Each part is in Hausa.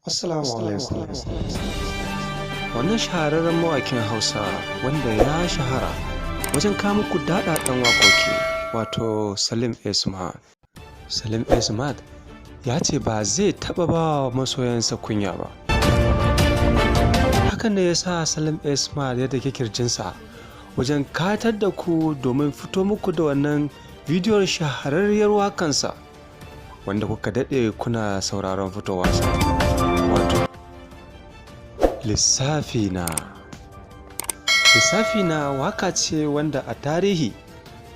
Assalamu alaikum. Wannan shahararren mawakin Hausa wanda ya shahara wajen kawo muku daɗaɗɗen waƙoƙi wato Salim A Smart. Salim A Smart ya ce ba zai taɓa ba wa masoyansa kunya ba. Hakan ne ya sa Salim A Smart ya dake kirjinsa wajen katar da ku domin fito muku da wannan bidiyon shahararriyar waƙansa wanda kuka daɗe kuna sauraron fitowarsa. Wato Lissafi na waka ce wanda a tarihi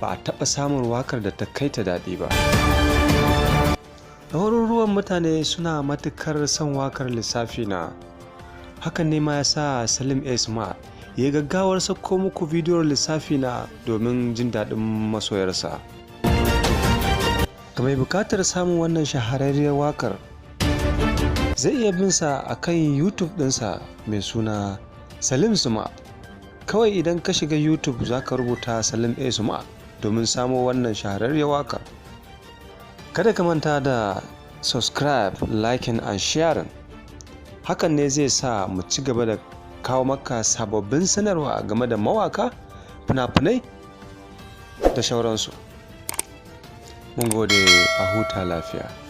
ba a taɓa samun wakar da ta kai ta daɗi ba. Ɗaruruwan mutane suna matuƙar son wakar Lissafi na. Hakan ne ma ya sa Salim A Smart ya gaggawar sako muku bidiyon Lissafi na domin jin daɗin masoyarsa. Ga mai buƙatar samun wannan shahararriyar wakar zai iya bin sa a kan YouTube ɗinsa mai suna Salim Smart. Kawai idan ka shiga YouTube za ka rubuta Salim A Smart domin samo wannan shahararriyar wakar. Kada ka manta da subscribe, liking and sharing. Hakan ne zai sa mu ci gaba da kawo maka sababbin sanarwa game da mawaka, fina-finai da sauransu. Mun gode, a huta lafiya.